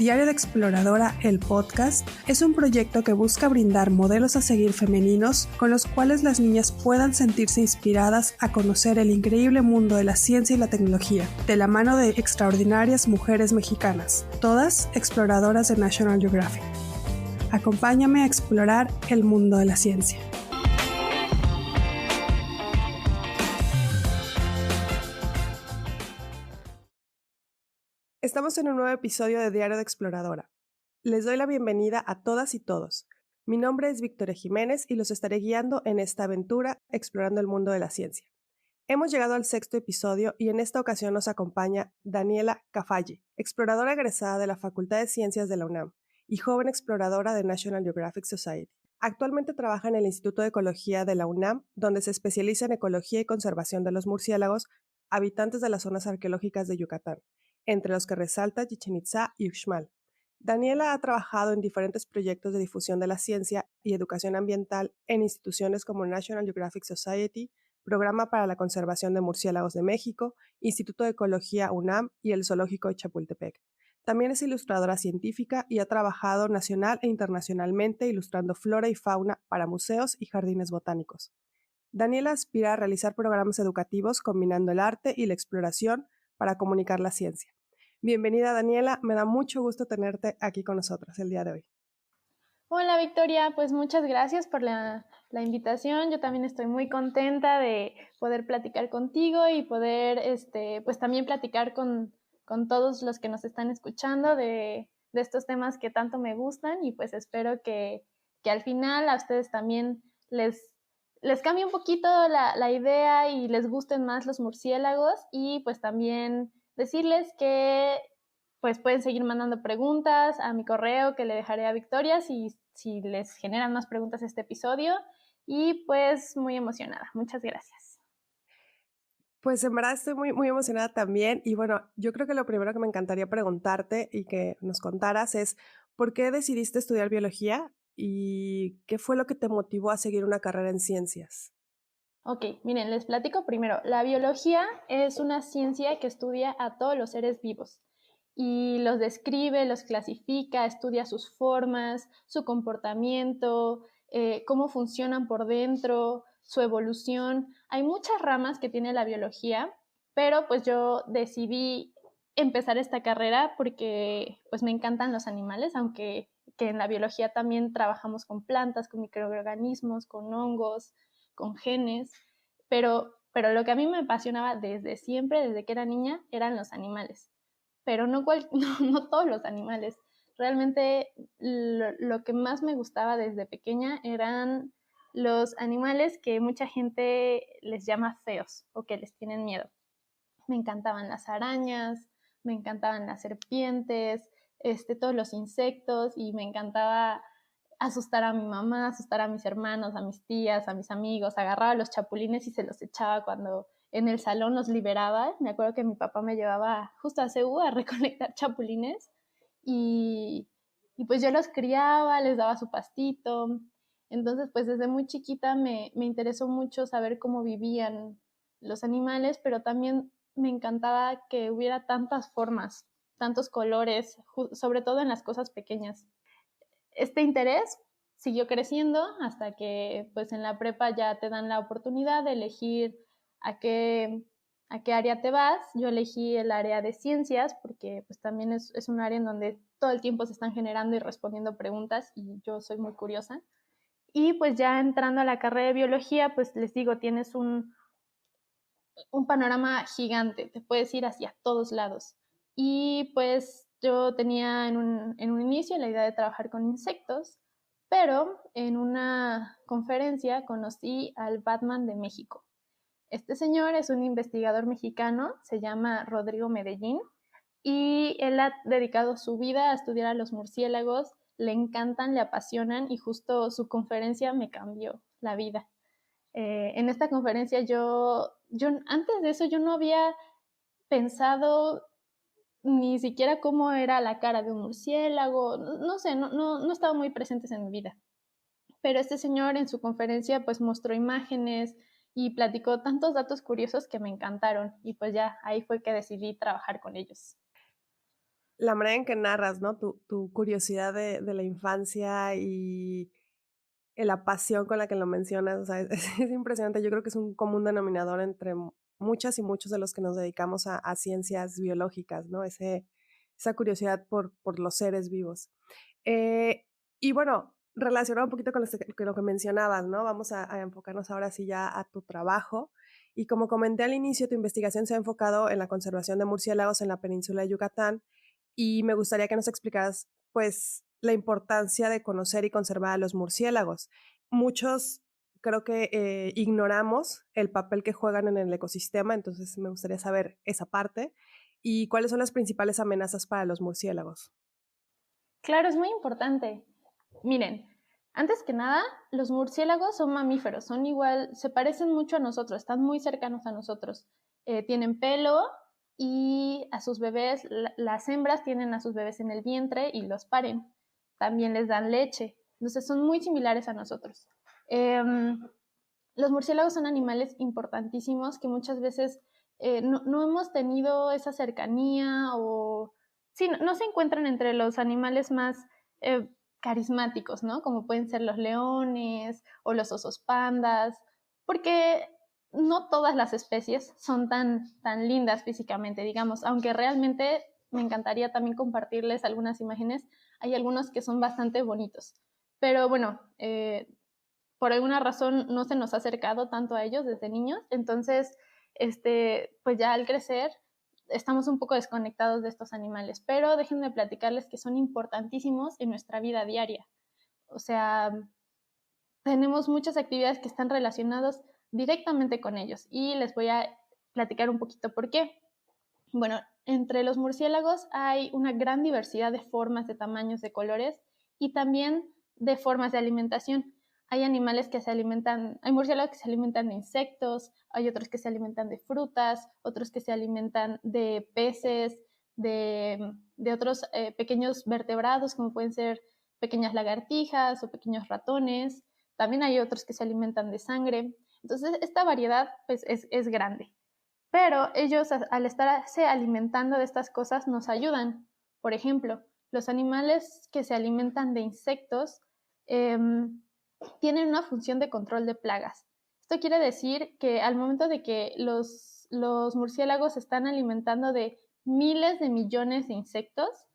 Diario de Exploradora, el podcast, es un proyecto que busca brindar modelos a seguir femeninos con los cuales las niñas puedan sentirse inspiradas a conocer el increíble mundo de la ciencia y la tecnología, de la mano de extraordinarias mujeres mexicanas, todas exploradoras de National Geographic. Acompáñame a explorar el mundo de la ciencia. Estamos en un nuevo episodio de Diario de Exploradora. Les doy la bienvenida a todas y todos. Mi nombre es Victoria Jiménez y los estaré guiando en esta aventura explorando el mundo de la ciencia. Hemos llegado al 6º episodio y en esta ocasión nos acompaña Daniela Cafaggi, exploradora egresada de la Facultad de Ciencias de la UNAM y joven exploradora de National Geographic Society. Actualmente trabaja en el Instituto de Ecología de la UNAM, donde se especializa en ecología y conservación de los murciélagos, habitantes de las zonas arqueológicas de Yucatán, entre los que resalta Chichén Itzá y Uxmal. Daniela ha trabajado en diferentes proyectos de difusión de la ciencia y educación ambiental en instituciones como National Geographic Society, Programa para la Conservación de Murciélagos de México, Instituto de Ecología UNAM y el Zoológico de Chapultepec. También es ilustradora científica y ha trabajado nacional e internacionalmente ilustrando flora y fauna para museos y jardines botánicos. Daniela aspira a realizar programas educativos combinando el arte y la exploración para comunicar la ciencia. Bienvenida, Daniela, me da mucho gusto tenerte aquí con nosotros el día de hoy. Hola Victoria, pues muchas gracias por la invitación. Yo también estoy muy contenta de poder platicar contigo y poder pues también platicar con todos los que nos están escuchando de estos temas que tanto me gustan y pues espero que al final a ustedes también les cambie un poquito la idea y les gusten más los murciélagos y pues también decirles que pues pueden seguir mandando preguntas a mi correo que le dejaré a Victoria si les generan más preguntas este episodio. Y pues muy emocionada. Muchas gracias. Pues en verdad estoy muy emocionada también. Y bueno, yo creo que lo primero que me encantaría preguntarte y que nos contaras es ¿por qué decidiste estudiar biología y qué fue lo que te motivó a seguir una carrera en ciencias? Ok, miren, les platico primero. La biología es una ciencia que estudia a todos los seres vivos y los describe, los clasifica, estudia sus formas, su comportamiento, cómo funcionan por dentro, su evolución. Hay muchas ramas que tiene la biología, pero pues yo decidí empezar esta carrera porque pues me encantan los animales, aunque que en la biología también trabajamos con plantas, con microorganismos, con hongos, con genes, pero lo que a mí me apasionaba desde siempre, desde que era niña, eran los animales, pero no todos los animales. Realmente lo que más me gustaba desde pequeña eran los animales que mucha gente les llama feos o que les tienen miedo. Me encantaban las arañas, me encantaban las serpientes, todos los insectos y me encantaba asustar a mi mamá, asustar a mis hermanos, a mis tías, a mis amigos, agarraba los chapulines y se los echaba cuando en el salón los liberaba. Me acuerdo que mi papá me llevaba justo a CU a recolectar chapulines y, y pues yo los criaba, les daba su pastito. Entonces, pues desde muy chiquita me interesó mucho saber cómo vivían los animales, pero también me encantaba que hubiera tantas formas, tantos colores, sobre todo en las cosas pequeñas. Este interés siguió creciendo hasta que pues en la prepa ya te dan la oportunidad de elegir a qué área te vas. Yo elegí el área de ciencias porque pues también es un área en donde todo el tiempo se están generando y respondiendo preguntas y yo soy muy curiosa. Y pues ya entrando a la carrera de biología, pues les digo, tienes un panorama gigante, te puedes ir hacia todos lados. Y pues yo tenía en un inicio la idea de trabajar con insectos, pero en una conferencia conocí al Batman de México. Este señor es un investigador mexicano, se llama Rodrigo Medellín, y él ha dedicado su vida a estudiar a los murciélagos, le encantan, le apasionan y justo su conferencia me cambió la vida. En esta conferencia yo antes de eso yo no había pensado ni siquiera cómo era la cara de un murciélago, no sé, no estaba muy presentes en mi vida. Pero este señor en su conferencia pues mostró imágenes y platicó tantos datos curiosos que me encantaron y pues ya ahí fue que decidí trabajar con ellos. la manera en que narras, ¿no? Tu curiosidad de la infancia y la pasión con la que lo mencionas, o sea, es impresionante. Yo creo que es un común denominador entre muchas y muchos de los que nos dedicamos a ciencias biológicas, ¿no? Esa curiosidad por los seres vivos. Eh, y bueno, relacionado un poquito con lo que mencionabas, ¿no? Vamos a enfocarnos ahora sí ya a tu trabajo. Y como comenté al inicio, tu investigación se ha enfocado en la conservación de murciélagos en la península de Yucatán y me gustaría que nos explicaras, pues, la importancia de conocer y conservar a los murciélagos. Muchos creo que ignoramos el papel que juegan en el ecosistema, entonces me gustaría saber esa parte y cuáles son las principales amenazas para los murciélagos. Claro, es muy importante. Miren, antes que nada, los murciélagos son mamíferos, son igual, se parecen mucho a nosotros, están muy cercanos a nosotros. Tienen pelo y a sus bebés, las hembras tienen a sus bebés en el vientre y los paren. También les dan leche. Entonces son muy similares a nosotros. Los murciélagos son animales importantísimos que muchas veces no hemos tenido esa cercanía o sí, no se encuentran entre los animales más eh, carismáticos, ¿no? Como pueden ser los leones o los osos pandas, porque no todas las especies son tan lindas físicamente, digamos, aunque realmente me encantaría también compartirles algunas imágenes. Hay algunos que son bastante bonitos. Pero bueno, por alguna razón no se nos ha acercado tanto a ellos desde niños, entonces, pues ya al crecer estamos un poco desconectados de estos animales, pero déjenme platicarles que son importantísimos en nuestra vida diaria. O sea, tenemos muchas actividades que están relacionadas directamente con ellos y les voy a platicar un poquito por qué. Bueno, entre los murciélagos hay una gran diversidad de formas, de tamaños, de colores y también de formas de alimentación. Hay animales que se alimentan, hay murciélagos que se alimentan de insectos, hay otros que se alimentan de frutas, otros que se alimentan de peces, de otros pequeños vertebrados como pueden ser pequeñas lagartijas o pequeños ratones. También hay otros que se alimentan de sangre. Entonces, esta variedad pues, es grande. Pero ellos, al estarse alimentando de estas cosas, nos ayudan. Por ejemplo, los animales que se alimentan de insectos eh, tienen una función de control de plagas. Esto quiere decir que al momento de que los murciélagos se están alimentando de miles de millones de insectos,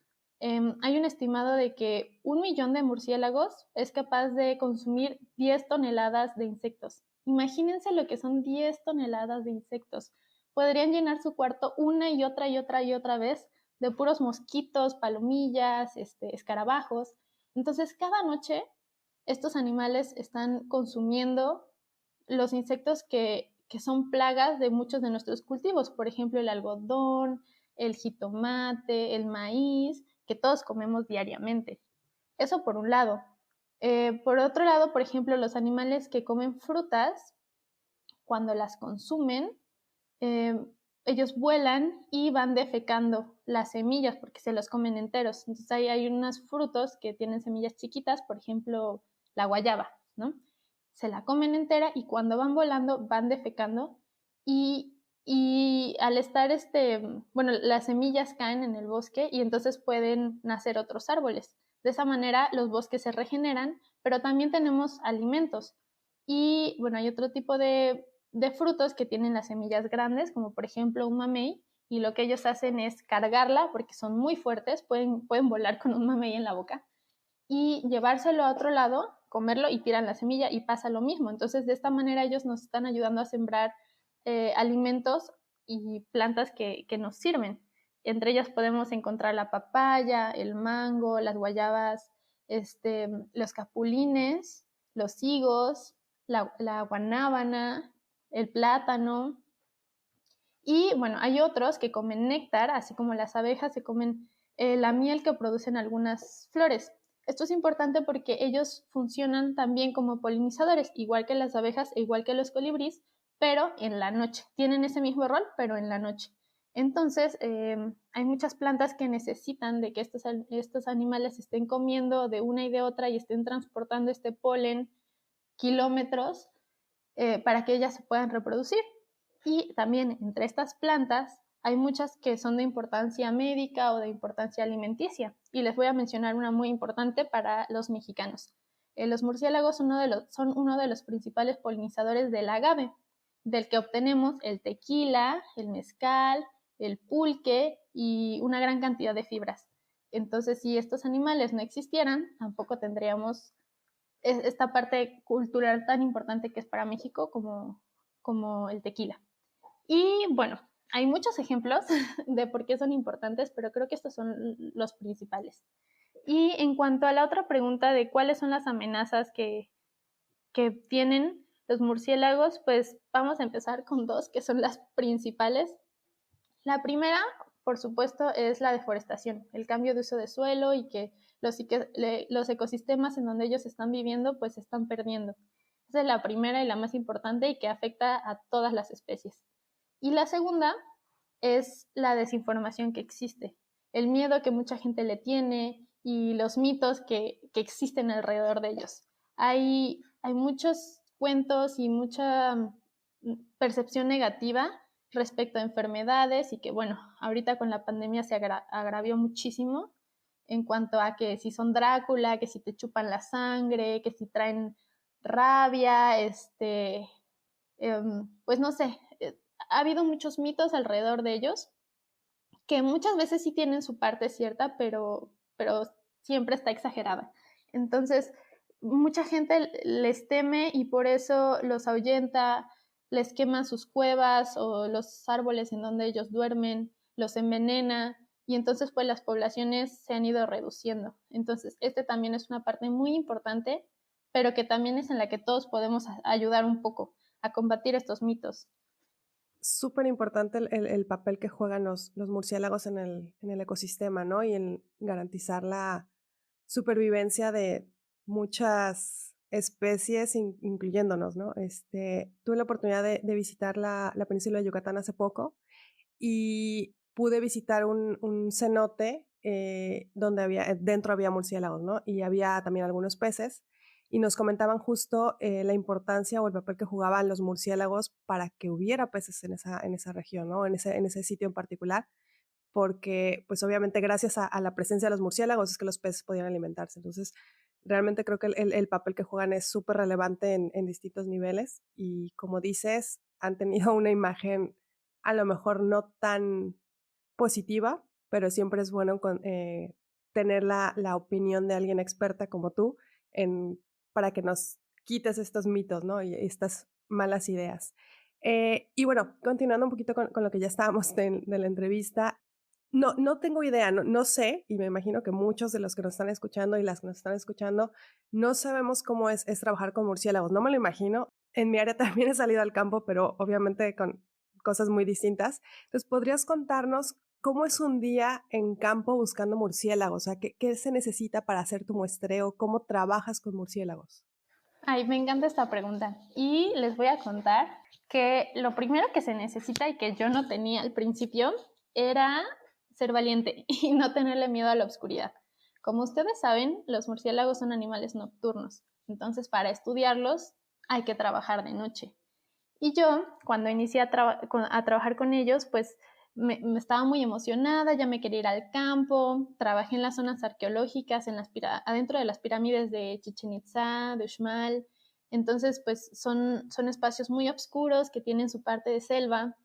hay un estimado de que 1 millón de murciélagos es capaz de consumir 10 toneladas de insectos. Imagínense lo que son 10 toneladas de insectos. Podrían llenar su cuarto una y otra vez de puros mosquitos, palomillas, escarabajos. Entonces, cada noche estos animales están consumiendo los insectos que son plagas de muchos de nuestros cultivos, por ejemplo, el algodón, el jitomate, el maíz, que todos comemos diariamente. Eso por un lado. Por otro lado, por ejemplo, los animales que comen frutas, cuando las consumen, eh, ellos vuelan y van defecando las semillas porque se los comen enteros. Entonces ahí hay unos frutos que tienen semillas chiquitas, por ejemplo, la guayaba, ¿no? Se la comen entera y cuando van volando van defecando y al estar bueno, las semillas caen en el bosque y entonces pueden nacer otros árboles. De esa manera los bosques se regeneran, pero también tenemos alimentos. Y bueno, hay otro tipo de frutos que tienen las semillas grandes, como por ejemplo un mamey, y lo que ellos hacen es cargarla porque son muy fuertes, pueden volar con un mamey en la boca y llevárselo a otro lado, comerlo y tiran la semilla y pasa lo mismo. Entonces, de esta manera ellos nos están ayudando a sembrar alimentos y plantas que nos sirven. Entre ellas podemos encontrar la papaya, el mango, las guayabas, los capulines, los higos, la guanábana, el plátano. Y bueno, hay otros que comen néctar, así como las abejas se comen la miel que producen algunas flores. Esto es importante porque ellos funcionan también como polinizadores, igual que las abejas e igual que los colibríes, pero en la noche. Tienen ese mismo rol, pero en la noche. Entonces, hay muchas plantas que necesitan de que estos animales estén comiendo de una y de otra y estén transportando este polen kilómetros para que ellas se puedan reproducir. Y también entre estas plantas Hay muchas que son de importancia médica o de importancia alimenticia, y les voy a mencionar una muy importante para los mexicanos. Los murciélagos son uno de los principales polinizadores del agave, del que obtenemos el tequila, el mezcal, el pulque y una gran cantidad de fibras. Entonces, si estos animales no existieran, tampoco tendríamos esta parte cultural tan importante que es para México como el tequila. Y bueno, hay muchos ejemplos de por qué son importantes, pero creo que estos son los principales. Y en cuanto a la otra pregunta de cuáles son las amenazas que tienen los murciélagos, pues vamos a empezar con dos que son las principales. La primera, por supuesto, es la deforestación, el cambio de uso de suelo y que los ecosistemas en donde ellos están viviendo pues se están perdiendo. Esa es la primera y la más importante y que afecta a todas las especies. Y la segunda es la desinformación que existe, el miedo que mucha gente le tiene y los mitos que existen alrededor de ellos. Hay muchos cuentos y mucha percepción negativa respecto a enfermedades y que, bueno, ahorita con la pandemia se agravió muchísimo en cuanto a que si son Drácula, que si te chupan la sangre, que si traen rabia, pues no sé, ha habido muchos mitos alrededor de ellos que muchas veces sí tienen su parte cierta, pero siempre está exagerada. Entonces, mucha gente les teme y por eso los ahuyenta, les quema sus cuevas o los árboles en donde ellos duermen, los envenena y entonces pues las poblaciones se han ido reduciendo. Entonces, este también es una parte muy importante, pero que también es en la que todos podemos ayudar un poco a combatir estos mitos. Súper importante el papel que juegan los murciélagos en el ecosistema, ¿no? Y en garantizar la supervivencia de muchas especies, incluyéndonos, ¿no? Tuve la oportunidad de visitar la península de Yucatán hace poco y pude visitar un cenote donde dentro había murciélagos, ¿no? Y había también algunos peces y nos comentaban justo la importancia o el papel que jugaban los murciélagos para que hubiera peces en esa región, ¿no? En ese sitio en particular, porque pues obviamente gracias a la presencia de los murciélagos es que los peces podían alimentarse. Entonces, realmente creo que el papel que juegan es súper relevante en distintos niveles y como dices, han tenido una imagen a lo mejor no tan positiva, pero siempre es bueno tener la opinión de alguien experta como tú para que nos quites estos mitos, ¿no? Y estas malas ideas. Y bueno, continuando un poquito con lo que ya estábamos de la entrevista, no tengo idea, no sé, y me imagino que muchos de los que nos están escuchando y las que nos están escuchando no sabemos cómo es trabajar con murciélagos. No me lo imagino. En mi área también he salido al campo, pero obviamente con cosas muy distintas. Entonces, ¿podrías contarnos cómo es un día en campo buscando murciélagos? O sea, ¿qué se necesita para hacer tu muestreo? ¿Cómo trabajas con murciélagos? Ay, me encanta esta pregunta. Y les voy a contar que lo primero que se necesita y que yo no tenía al principio era ser valiente y no tenerle miedo a la oscuridad. Como ustedes saben, los murciélagos son animales nocturnos, entonces para estudiarlos hay que trabajar de noche. Y yo, cuando inicié a trabajar con ellos, pues me estaba muy emocionada, ya me quería ir al campo, trabajé en las zonas arqueológicas, adentro de las pirámides de Chichen Itza, de Uxmal. Entonces, pues son espacios muy oscuros que tienen su parte de selva.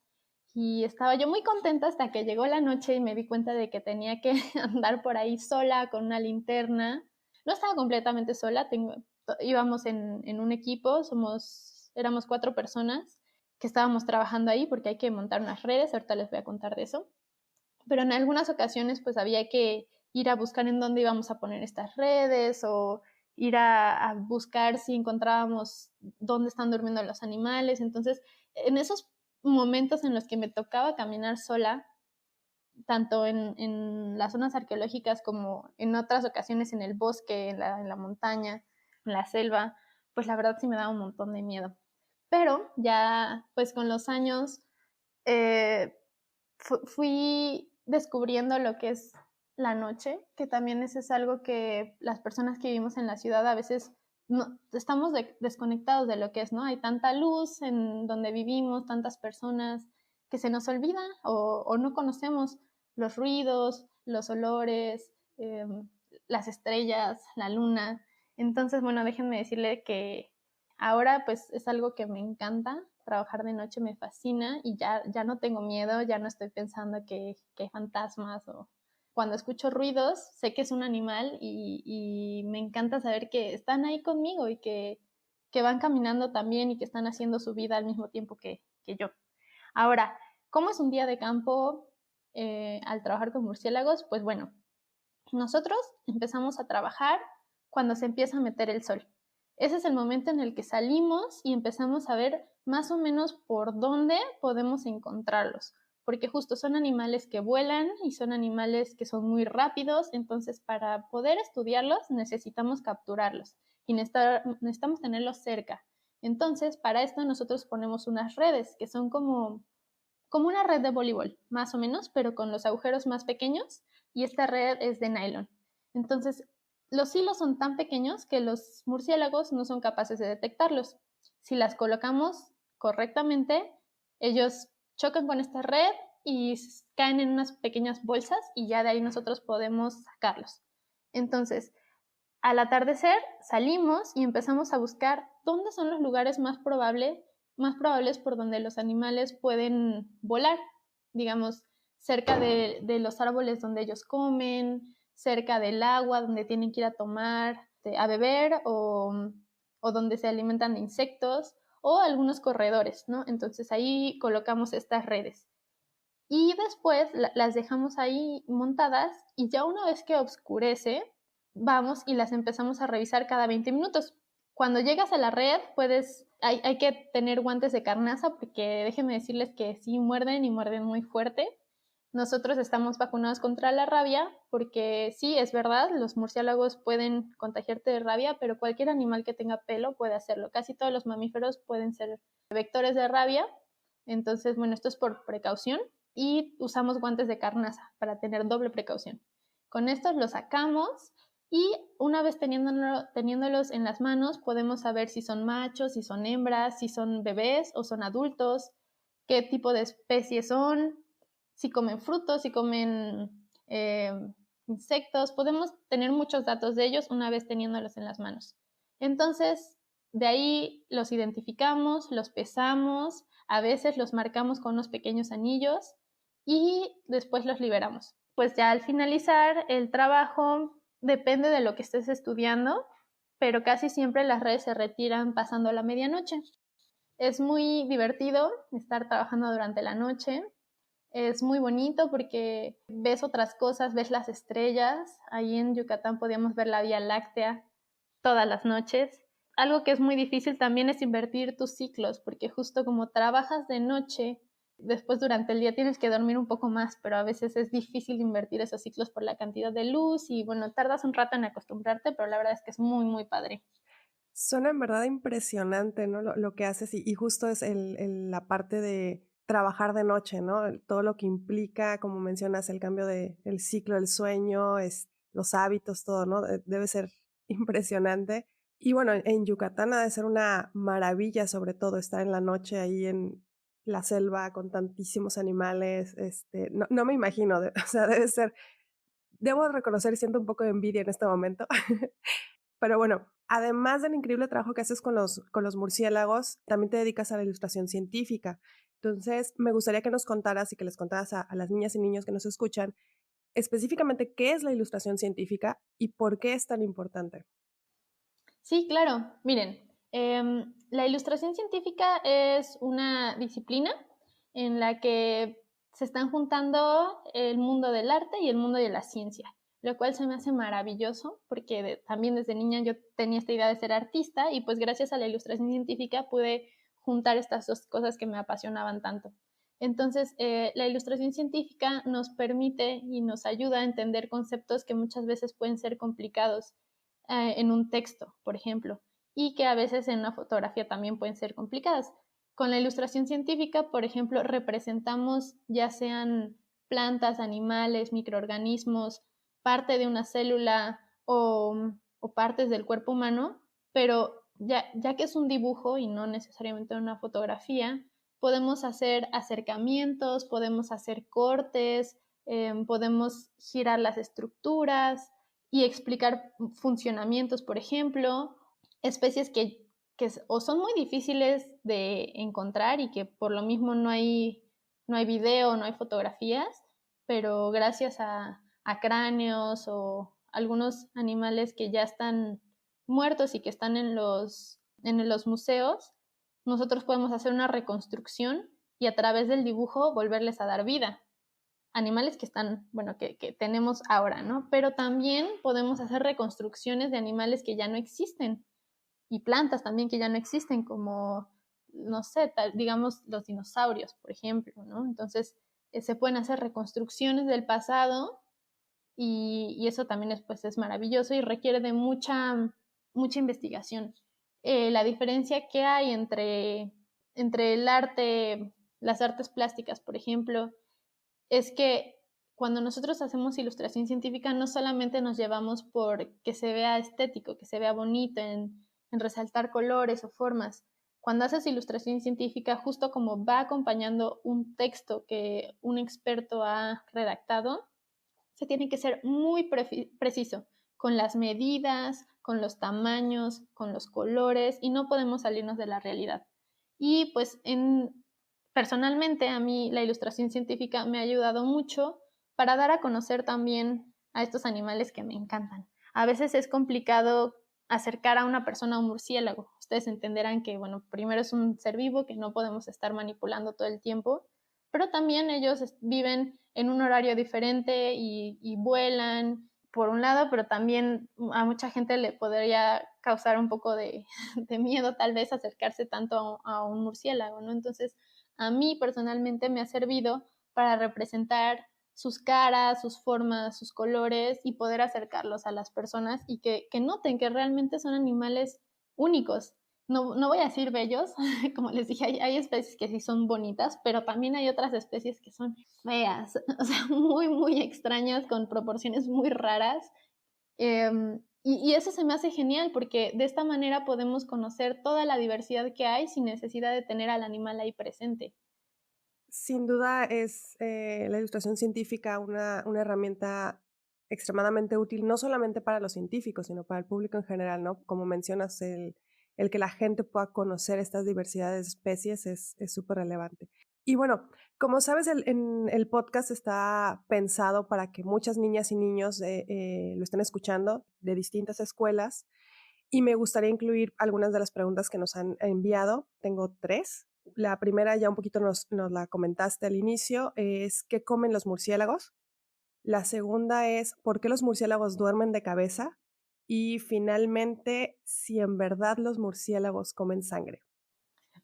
Y estaba yo muy contenta hasta que llegó la noche y me di cuenta de que tenía que andar por ahí sola con una linterna. No estaba completamente sola, íbamos en un equipo, éramos 4 personas que estábamos trabajando ahí porque hay que montar unas redes, ahorita les voy a contar de eso. Pero en algunas ocasiones pues había que ir a buscar en dónde íbamos a poner estas redes o ir a buscar si encontrábamos dónde están durmiendo los animales. Entonces, en esos momentos en los que me tocaba caminar sola, tanto en las zonas arqueológicas como en otras ocasiones en el bosque, en la montaña, en la selva, pues la verdad sí me daba un montón de miedo. Pero ya pues con los años eh, fui descubriendo lo que es la noche, que también eso es algo que las personas que vivimos en la ciudad a veces no, estamos desconectados de lo que es, ¿no? Hay tanta luz en donde vivimos, tantas personas, que se nos olvida o no conocemos los ruidos, los olores, las estrellas, la luna. Entonces, bueno, déjenme decirle que ahora pues es algo que me encanta, trabajar de noche me fascina y ya no tengo miedo, ya no estoy pensando que hay fantasmas o cuando escucho ruidos, sé que es un animal y me encanta saber que están ahí conmigo y que van caminando también y que están haciendo su vida al mismo tiempo que yo. Ahora, ¿cómo es un día de campo al trabajar con murciélagos? Pues bueno, nosotros empezamos a trabajar cuando se empieza a meter el sol. Ese es el momento en el que salimos y empezamos a ver más o menos por dónde podemos encontrarlos, porque justo son animales que vuelan y son animales que son muy rápidos, entonces para poder estudiarlos necesitamos capturarlos y necesitamos tenerlos cerca. Entonces, para esto nosotros ponemos unas redes que son como una red de voleibol, más o menos, pero con los agujeros más pequeños y esta red es de nylon. Entonces, los hilos son tan pequeños que los murciélagos no son capaces de detectarlos. Si las colocamos correctamente, ellos chocan con esta red y caen en unas pequeñas bolsas y ya de ahí nosotros podemos sacarlos. Entonces, al atardecer salimos y empezamos a buscar dónde son los lugares más probables por donde los animales pueden volar, digamos, cerca de los árboles donde ellos comen, cerca del agua donde tienen que ir a tomar, a beber o donde se alimentan de insectos o algunos corredores, ¿no? Entonces ahí colocamos estas redes. Y después las dejamos ahí montadas y ya una vez que oscurece, vamos y las empezamos a revisar cada 20 minutos. Cuando llegas a la red, hay que tener guantes de carnaza porque déjenme decirles que sí muerden y muerden muy fuerte. Nosotros estamos vacunados contra la rabia porque sí, es verdad, los murciélagos pueden contagiarte de rabia, pero cualquier animal que tenga pelo puede hacerlo. Casi todos los mamíferos pueden ser vectores de rabia. Entonces, bueno, esto es por precaución y usamos guantes de carnaza para tener doble precaución. Con estos los sacamos y una vez teniéndolos en las manos podemos saber si son machos, si son hembras, si son bebés o son adultos, qué tipo de especies son, si comen frutos, si comen insectos. Podemos tener muchos datos de ellos una vez teniéndolos en las manos. Entonces, de ahí los identificamos, los pesamos, a veces los marcamos con unos pequeños anillos y después los liberamos. Pues ya al finalizar el trabajo, depende de lo que estés estudiando, pero casi siempre las redes se retiran pasando la medianoche. Es muy divertido estar trabajando durante la noche. Es muy bonito porque ves otras cosas, ves las estrellas. Ahí en Yucatán podíamos ver la Vía Láctea todas las noches. Algo que es muy difícil también es invertir tus ciclos, porque justo como trabajas de noche, después durante el día tienes que dormir un poco más, pero a veces es difícil invertir esos ciclos por la cantidad de luz y bueno, tardas un rato en acostumbrarte, pero la verdad es que es muy, muy padre. Suena en verdad impresionante, ¿no? Lo que haces y justo es la parte de trabajar de noche, ¿no? Todo lo que implica, como mencionas, el cambio el ciclo del sueño, los hábitos, todo, ¿no? Debe ser impresionante. Y bueno, en Yucatán ha de ser una maravilla, sobre todo, estar en la noche ahí en la selva con tantísimos animales. No me imagino, o sea, debe ser, debo reconocer y siento un poco de envidia en este momento. Pero bueno, además del increíble trabajo que haces con los murciélagos, también te dedicas a la ilustración científica. Entonces, me gustaría que nos contaras y que les contaras a las niñas y niños que nos escuchan específicamente qué es la ilustración científica y por qué es tan importante. Sí, claro. Miren, la ilustración científica es una disciplina en la que se están juntando el mundo del arte y el mundo de la ciencia, lo cual se me hace maravilloso porque también desde niña yo tenía esta idea de ser artista y pues gracias a la ilustración científica pude juntar estas dos cosas que me apasionaban tanto. Entonces, la ilustración científica nos permite y nos ayuda a entender conceptos que muchas veces pueden ser complicados en un texto, por ejemplo, y que a veces en una fotografía también pueden ser complicadas. Con la ilustración científica, por ejemplo, representamos ya sean plantas, animales, microorganismos, parte de una célula o partes del cuerpo humano, pero ya que es un dibujo y no necesariamente una fotografía, podemos hacer acercamientos, podemos hacer cortes, podemos girar las estructuras y explicar funcionamientos, por ejemplo, especies que o son muy difíciles de encontrar y que por lo mismo no hay video, no hay fotografías, pero gracias a cráneos o algunos animales que ya están muertos y que están en los museos, nosotros podemos hacer una reconstrucción y a través del dibujo volverles a dar vida. Animales que están, bueno, que tenemos ahora, ¿no? Pero también podemos hacer reconstrucciones de animales que ya no existen y plantas también que ya no existen, como, no sé, digamos los dinosaurios, por ejemplo, ¿no? Entonces, se pueden hacer reconstrucciones del pasado y eso también es maravilloso y requiere de mucha investigación. La diferencia que hay entre el arte, las artes plásticas, por ejemplo, es que cuando nosotros hacemos ilustración científica no solamente nos llevamos por que se vea estético, que se vea bonito, en resaltar colores o formas. Cuando haces ilustración científica, justo como va acompañando un texto que un experto ha redactado, se tiene que ser muy preciso con las medidas, con los tamaños, con los colores y no podemos salirnos de la realidad. Y pues personalmente a mí la ilustración científica me ha ayudado mucho para dar a conocer también a estos animales que me encantan. A veces es complicado acercar a una persona a un murciélago. Ustedes entenderán que, bueno, primero es un ser vivo que no podemos estar manipulando todo el tiempo, pero también ellos viven en un horario diferente y vuelan, por un lado, pero también a mucha gente le podría causar un poco de miedo tal vez acercarse tanto a un murciélago, ¿no? Entonces, a mí personalmente me ha servido para representar sus caras, sus formas, sus colores y poder acercarlos a las personas y que noten que realmente son animales únicos. No voy a decir bellos, como les dije, hay especies que sí son bonitas, pero también hay otras especies que son feas, o sea, muy, muy extrañas, con proporciones muy raras. Y eso se me hace genial porque de esta manera podemos conocer toda la diversidad que hay sin necesidad de tener al animal ahí presente. Sin duda es la ilustración científica una herramienta extremadamente útil, no solamente para los científicos, sino para el público en general, ¿no? Como mencionas, el que la gente pueda conocer estas diversidades de especies es súper relevante. Y bueno, como sabes, el podcast está pensado para que muchas niñas y niños lo estén escuchando de distintas escuelas y me gustaría incluir algunas de las preguntas que nos han enviado. Tengo 3. La primera ya un poquito nos la comentaste al inicio, es ¿qué comen los murciélagos? La segunda es ¿por qué los murciélagos duermen de cabeza? Y finalmente, si en verdad los murciélagos comen sangre.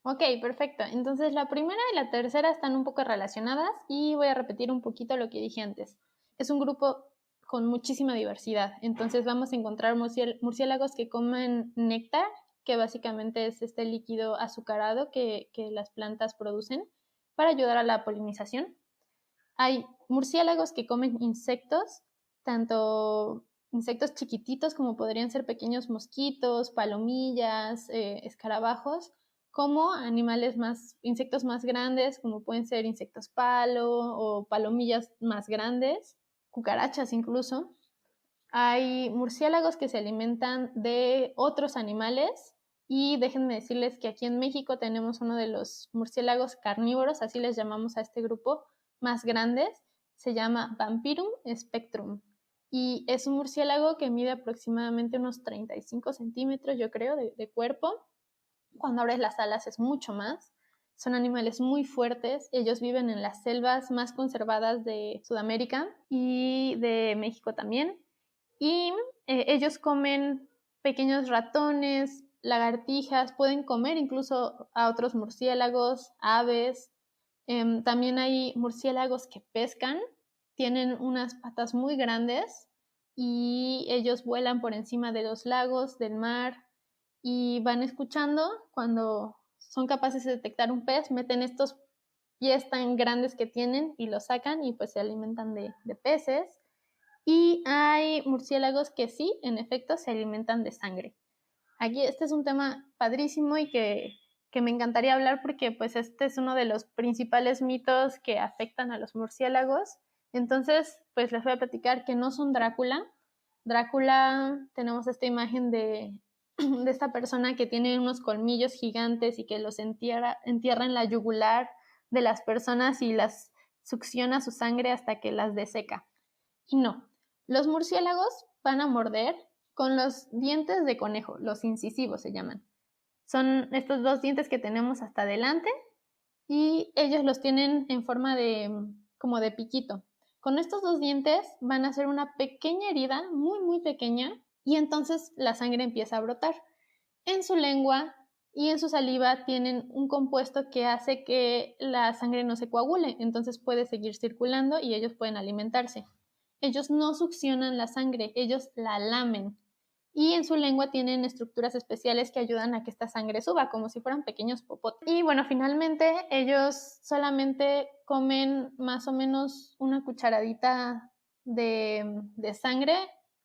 Ok, perfecto. Entonces la primera y la tercera están un poco relacionadas y voy a repetir un poquito lo que dije antes. Es un grupo con muchísima diversidad. Entonces vamos a encontrar murciélagos que comen néctar, que básicamente es este líquido azucarado que las plantas producen para ayudar a la polinización. Hay murciélagos que comen insectos, tanto insectos chiquititos como podrían ser pequeños mosquitos, palomillas, escarabajos, como insectos más grandes, como pueden ser insectos palo o palomillas más grandes, cucarachas incluso. Hay murciélagos que se alimentan de otros animales y déjenme decirles que aquí en México tenemos uno de los murciélagos carnívoros, así les llamamos a este grupo, más grandes, se llama Vampirum spectrum y es un murciélago que mide aproximadamente unos 35 centímetros, yo creo, de cuerpo. Cuando abres las alas es mucho más. Son animales muy fuertes, ellos viven en las selvas más conservadas de Sudamérica y de México también. Y ellos comen pequeños ratones, lagartijas, pueden comer incluso a otros murciélagos, aves. También hay murciélagos que pescan, tienen unas patas muy grandes y ellos vuelan por encima de los lagos, del mar y van escuchando cuando son capaces de detectar un pez, meten estos pies tan grandes que tienen y los sacan y pues se alimentan de peces. Y hay murciélagos que sí, en efecto, se alimentan de sangre. Aquí este es un tema padrísimo y que que me encantaría hablar porque pues este es uno de los principales mitos que afectan a los murciélagos. Entonces, pues les voy a platicar que no son Drácula. Drácula, tenemos esta imagen de esta persona que tiene unos colmillos gigantes y que los entierra en la yugular de las personas y las succiona su sangre hasta que las deseca. Y no, los murciélagos van a morder con los dientes de conejo, los incisivos se llaman. Son estos dos dientes que tenemos hasta adelante y ellos los tienen en forma de como de piquito. Con estos dos dientes van a hacer una pequeña herida, muy muy pequeña, y entonces la sangre empieza a brotar. En su lengua y en su saliva tienen un compuesto que hace que la sangre no se coagule, entonces puede seguir circulando y ellos pueden alimentarse. Ellos no succionan la sangre, ellos la lamen. Y en su lengua tienen estructuras especiales que ayudan a que esta sangre suba, como si fueran pequeños popotes. Y bueno, finalmente ellos solamente comen más o menos una cucharadita de sangre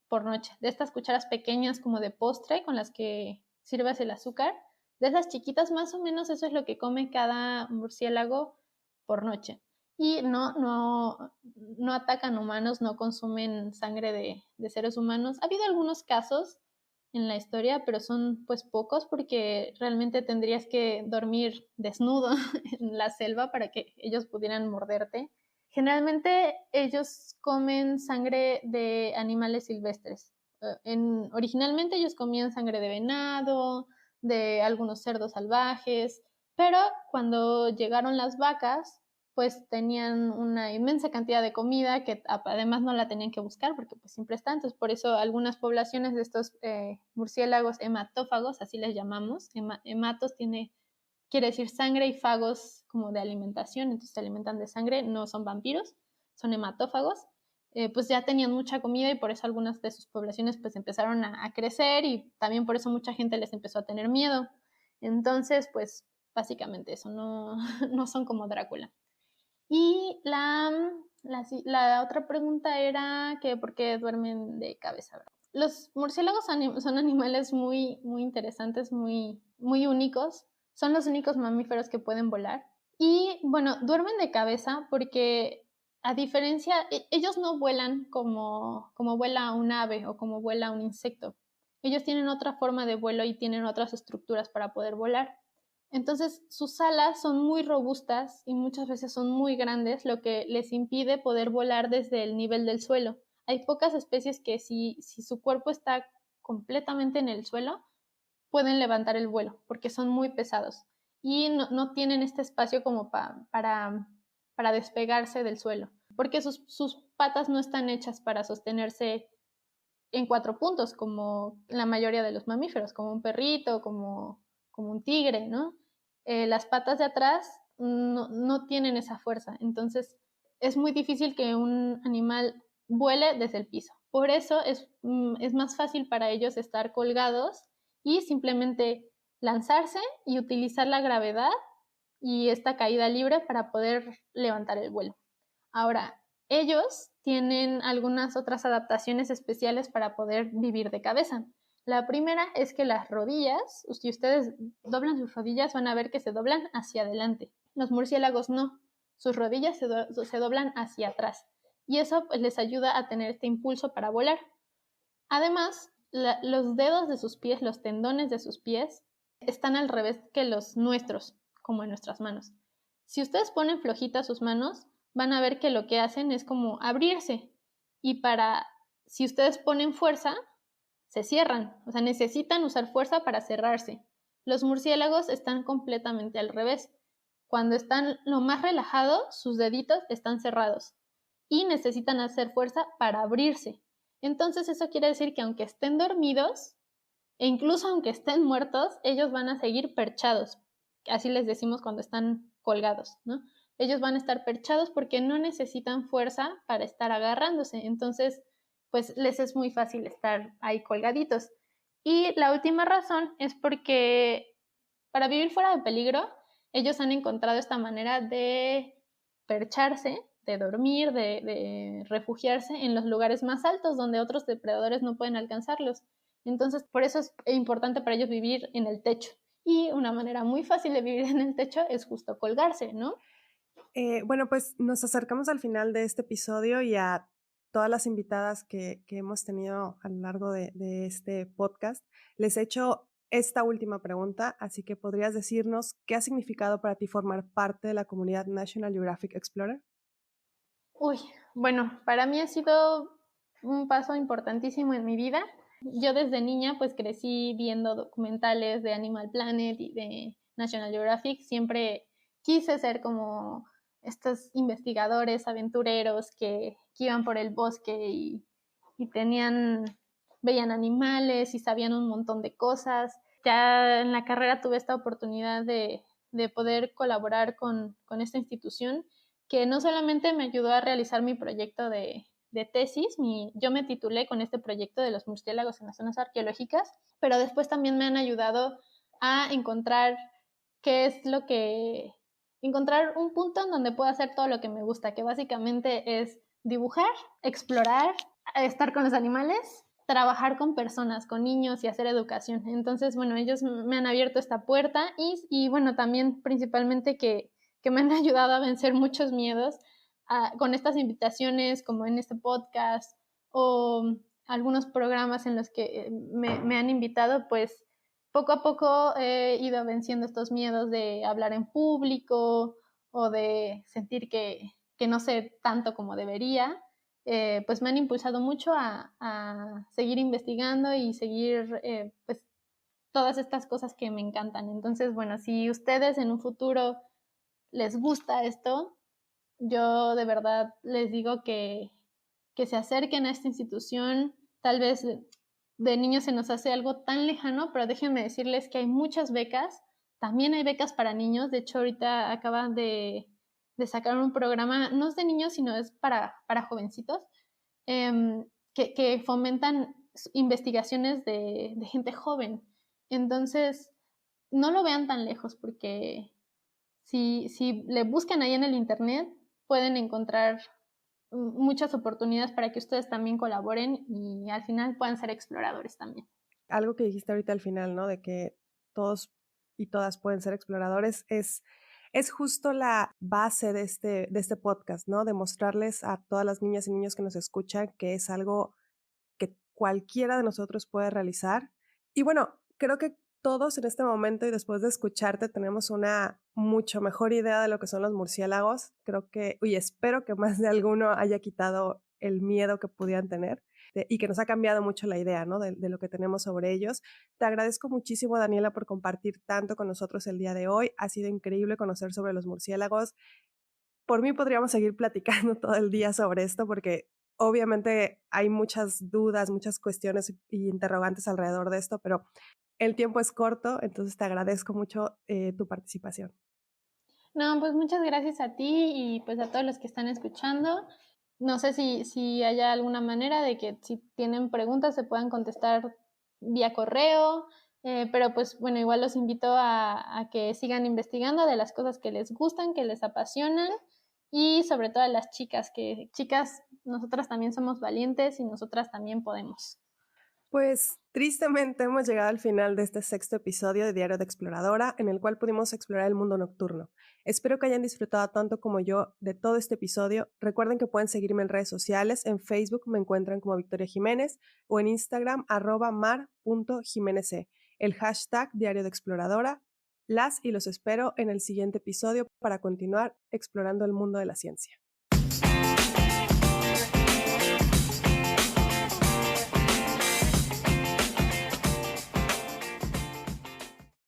por noche, de estas cucharas pequeñas como de postre con las que sirves el azúcar, de esas chiquitas más o menos eso es lo que come cada murciélago por noche. Y no atacan humanos, no consumen sangre de seres humanos. Ha habido algunos casos en la historia, pero son pues pocos porque realmente tendrías que dormir desnudo en la selva para que ellos pudieran morderte. Generalmente ellos comen sangre de animales silvestres. Originalmente ellos comían sangre de venado, de algunos cerdos salvajes, pero cuando llegaron las vacas, pues tenían una inmensa cantidad de comida que además no la tenían que buscar porque pues siempre está. Entonces por eso algunas poblaciones de estos murciélagos hematófagos, así les llamamos, hematos quiere decir sangre y fagos como de alimentación, entonces se alimentan de sangre, no son vampiros, son hematófagos. Pues ya tenían mucha comida y por eso algunas de sus poblaciones pues empezaron a crecer y también por eso mucha gente les empezó a tener miedo. Entonces pues básicamente eso, no, no son como Drácula. Y la otra pregunta era que por qué duermen de cabeza, ¿verdad? Los murciélagos son animales muy, muy interesantes, muy, muy únicos. Son los únicos mamíferos que pueden volar. Y bueno, duermen de cabeza porque a diferencia, ellos no vuelan como vuela un ave o como vuela un insecto. Ellos tienen otra forma de vuelo y tienen otras estructuras para poder volar. Entonces sus alas son muy robustas y muchas veces son muy grandes, lo que les impide poder volar desde el nivel del suelo. Hay pocas especies que si su cuerpo está completamente en el suelo, pueden levantar el vuelo porque son muy pesados y no tienen este espacio como para despegarse del suelo, porque sus patas no están hechas para sostenerse en 4 puntos como la mayoría de los mamíferos, como un perrito, como un tigre, ¿no? Las patas de atrás no tienen esa fuerza, entonces es muy difícil que un animal vuele desde el piso. Por eso es más fácil para ellos estar colgados y simplemente lanzarse y utilizar la gravedad y esta caída libre para poder levantar el vuelo. Ahora, ellos tienen algunas otras adaptaciones especiales para poder vivir de cabeza. La primera es que las rodillas, si ustedes doblan sus rodillas, van a ver que se doblan hacia adelante. Los murciélagos no, sus rodillas se doblan hacia atrás y eso pues, les ayuda a tener este impulso para volar. Además, los dedos de sus pies, los tendones de sus pies, están al revés que los nuestros, como en nuestras manos. Si ustedes ponen flojitas sus manos, van a ver que lo que hacen es como abrirse y si ustedes ponen fuerza, se cierran, o sea, necesitan usar fuerza para cerrarse. Los murciélagos están completamente al revés. Cuando están lo más relajados, sus deditos están cerrados y necesitan hacer fuerza para abrirse. Entonces eso quiere decir que aunque estén dormidos e incluso aunque estén muertos, ellos van a seguir perchados. Así les decimos cuando están colgados, ¿no? Ellos van a estar perchados porque no necesitan fuerza para estar agarrándose. Entonces, pues les es muy fácil estar ahí colgaditos. Y la última razón es porque para vivir fuera de peligro, ellos han encontrado esta manera de percharse, de dormir, de refugiarse en los lugares más altos donde otros depredadores no pueden alcanzarlos. Entonces, por eso es importante para ellos vivir en el techo Y una manera muy fácil de vivir en el techo es justo colgarse, ¿no? Bueno, pues nos acercamos al final de este episodio y a todas las invitadas que hemos tenido a lo largo de este podcast. Les he hecho esta última pregunta, así que ¿podrías decirnos qué ha significado para ti formar parte de la comunidad National Geographic Explorer? Uy, bueno, para mí ha sido un paso importantísimo en mi vida. Yo desde niña pues crecí viendo documentales de Animal Planet y de National Geographic. Siempre quise ser como estos investigadores, aventureros que iban por el bosque y veían animales y sabían un montón de cosas. Ya en la carrera tuve esta oportunidad de poder colaborar con esta institución que no solamente me ayudó a realizar mi proyecto de tesis, yo me titulé con este proyecto de los murciélagos en las zonas arqueológicas, pero después también me han ayudado a encontrar encontrar un punto en donde pueda hacer todo lo que me gusta, que básicamente es dibujar, explorar, estar con los animales, trabajar con personas, con niños y hacer educación. Entonces, bueno, ellos me han abierto esta puerta y bueno, también principalmente que me han ayudado a vencer muchos miedos con estas invitaciones como en este podcast o algunos programas en los que me han invitado, pues poco a poco he ido venciendo estos miedos de hablar en público o de sentir que no sé tanto como debería. Pues me han impulsado mucho a seguir investigando y seguir pues todas estas cosas que me encantan. Entonces, bueno, si ustedes en un futuro les gusta esto, yo de verdad les digo que se acerquen a esta institución. Tal vez de niños se nos hace algo tan lejano, pero déjenme decirles que hay muchas becas. También hay becas para niños. De hecho, ahorita acaban de sacar un programa, no es de niños, sino es para jovencitos, que fomentan investigaciones de gente joven. Entonces, no lo vean tan lejos porque si le buscan ahí en el internet, pueden encontrar muchas oportunidades para que ustedes también colaboren y al final puedan ser exploradores también. Algo que dijiste ahorita al final, ¿no? De que todos y todas pueden ser exploradores, es justo la base de este podcast, ¿no? Demostrarles a todas las niñas y niños que nos escuchan que es algo que cualquiera de nosotros puede realizar. Y bueno, creo que todos en este momento y después de escucharte tenemos una mucho mejor idea de lo que son los murciélagos. Creo que, y espero que más de alguno haya quitado el miedo que pudieran tener y que nos ha cambiado mucho la idea, ¿no? de lo que tenemos sobre ellos. Te agradezco muchísimo, Daniela, por compartir tanto con nosotros el día de hoy. Ha sido increíble conocer sobre los murciélagos. Por mí podríamos seguir platicando todo el día sobre esto porque obviamente hay muchas dudas, muchas cuestiones y interrogantes alrededor de esto, pero el tiempo es corto, entonces te agradezco mucho tu participación. No, pues muchas gracias a ti y pues a todos los que están escuchando. No sé si haya alguna manera de que si tienen preguntas se puedan contestar vía correo, pero pues bueno, igual los invito a que sigan investigando de las cosas que les gustan, que les apasionan y sobre todo a las chicas, que chicas, nosotras también somos valientes y nosotras también podemos. Pues tristemente hemos llegado al final de este 6º episodio de Diario de Exploradora, en el cual pudimos explorar el mundo nocturno. Espero que hayan disfrutado tanto como yo de todo este episodio. Recuerden que pueden seguirme en redes sociales. En Facebook me encuentran como Victoria Jiménez o en Instagram @mar.jimenez. El hashtag Diario de Exploradora. Las y los espero en el siguiente episodio para continuar explorando el mundo de la ciencia.